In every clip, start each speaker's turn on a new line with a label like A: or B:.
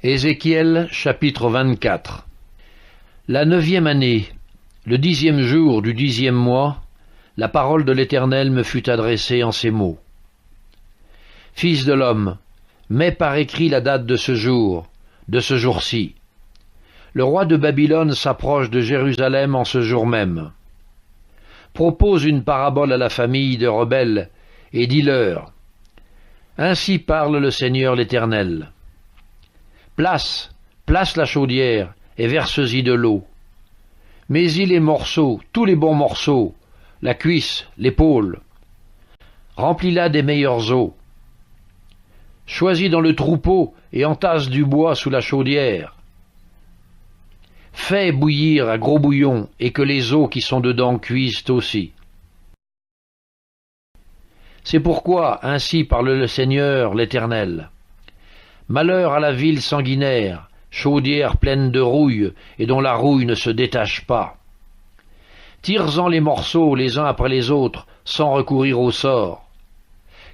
A: Ézéchiel chapitre 24. La 9e année, le 10e jour du 10e mois, la parole de l'Éternel me fut adressée en ces mots. Fils de l'homme, mets par écrit la date de ce jour-ci. Le roi de Babylone s'approche de Jérusalem en ce jour même. Propose une parabole à la famille de rebelles et dis-leur. Ainsi parle le Seigneur l'Éternel. Place la chaudière et verse-y de l'eau. Mets-y les morceaux, tous les bons morceaux, la cuisse, l'épaule. Remplis-la des meilleures eaux. Choisis dans le troupeau et entasse du bois sous la chaudière. Fais bouillir à gros bouillon et que les eaux qui sont dedans cuisent aussi. C'est pourquoi ainsi parle le Seigneur l'Éternel. Malheur à la ville sanguinaire, chaudière pleine de rouille et dont la rouille ne se détache pas. Tire-en les morceaux les uns après les autres sans recourir au sort.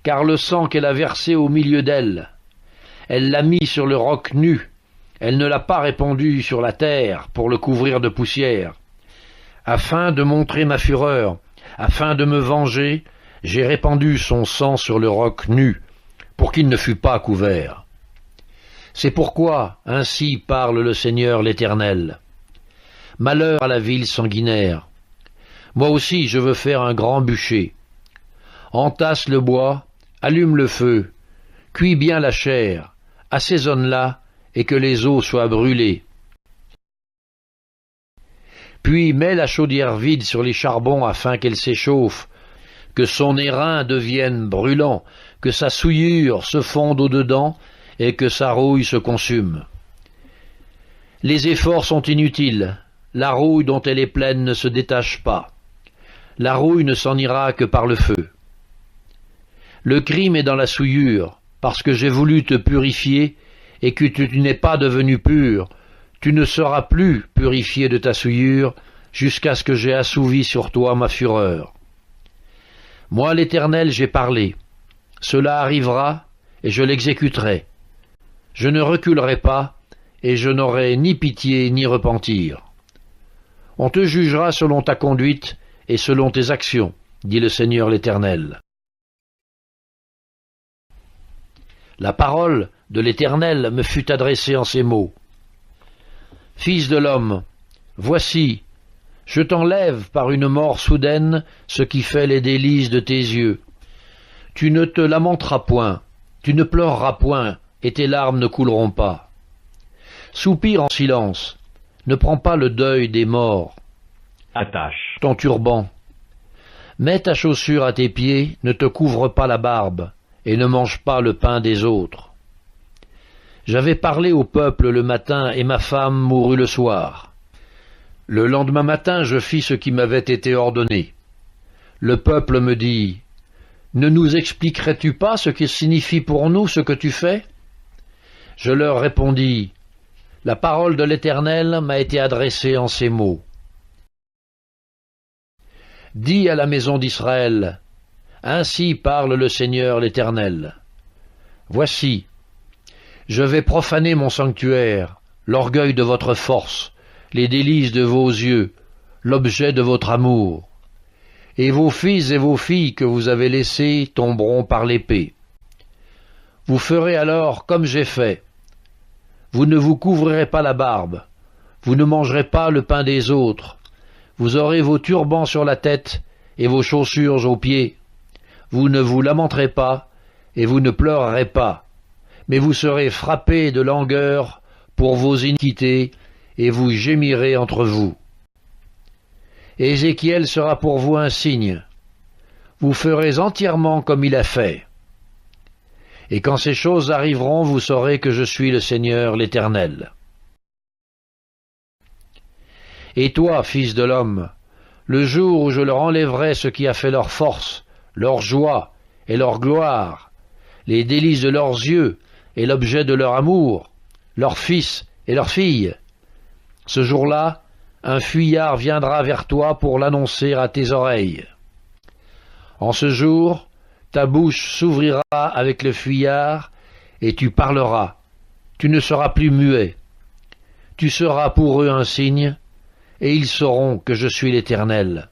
A: Car le sang qu'elle a versé au milieu d'elle, elle l'a mis sur le roc nu, elle ne l'a pas répandu sur la terre pour le couvrir de poussière. Afin de montrer ma fureur, afin de me venger, j'ai répandu son sang sur le roc nu, pour qu'il ne fût pas couvert. C'est pourquoi ainsi parle le Seigneur l'Éternel. Malheur à la ville sanguinaire. Moi aussi je veux faire un grand bûcher. Entasse le bois, allume le feu, cuis bien la chair, assaisonne-la et que les os soient brûlés. Puis mets la chaudière vide sur les charbons afin qu'elle s'échauffe, que son airain devienne brûlant, que sa souillure se fonde au-dedans et que sa rouille se consume. Les efforts sont inutiles, la rouille dont elle est pleine ne se détache pas. La rouille ne s'en ira que par le feu. Le crime est dans la souillure, parce que j'ai voulu te purifier et que tu n'es pas devenu pur, tu ne seras plus purifié de ta souillure jusqu'à ce que j'ai assouvi sur toi ma fureur. Moi l'Éternel j'ai parlé, cela arrivera et je l'exécuterai. Je ne reculerai pas, et je n'aurai ni pitié ni repentir. On te jugera selon ta conduite et selon tes actions, dit le Seigneur l'Éternel. La parole de l'Éternel me fut adressée en ces mots. Fils de l'homme, voici, je t'enlève par une mort soudaine ce qui fait les délices de tes yeux. Tu ne te lamenteras point, tu ne pleureras point, et tes larmes ne couleront pas. Soupire en silence, ne prends pas le deuil des morts.
B: Attache
A: ton turban. Mets ta chaussure à tes pieds, ne te couvre pas la barbe, et ne mange pas le pain des autres. J'avais parlé au peuple le matin, et ma femme mourut le soir. Le lendemain matin, je fis ce qui m'avait été ordonné. Le peuple me dit, « Ne nous expliquerais-tu pas ce qui signifie pour nous ce que tu fais ?» Je leur répondis, « La parole de l'Éternel m'a été adressée en ces mots. Dis à la maison d'Israël, ainsi parle le Seigneur l'Éternel. Voici, je vais profaner mon sanctuaire, l'orgueil de votre force, les délices de vos yeux, l'objet de votre amour. Et vos fils et vos filles que vous avez laissés tomberont par l'épée. Vous ferez alors comme j'ai fait. Vous ne vous couvrirez pas la barbe, vous ne mangerez pas le pain des autres, vous aurez vos turbans sur la tête et vos chaussures aux pieds. Vous ne vous lamenterez pas et vous ne pleurerez pas, mais vous serez frappés de langueur pour vos iniquités et vous gémirez entre vous. Ézéchiel sera pour vous un signe. Vous ferez entièrement comme il a fait. Et quand ces choses arriveront, vous saurez que je suis le Seigneur l'Éternel. Et toi, fils de l'homme, le jour où je leur enlèverai ce qui a fait leur force, leur joie et leur gloire, les délices de leurs yeux et l'objet de leur amour, leurs fils et leurs filles, ce jour-là, un fuyard viendra vers toi pour l'annoncer à tes oreilles. En ce jour, ta bouche s'ouvrira avec le fuyard, et tu parleras, tu ne seras plus muet. Tu seras pour eux un signe, et ils sauront que je suis l'Éternel.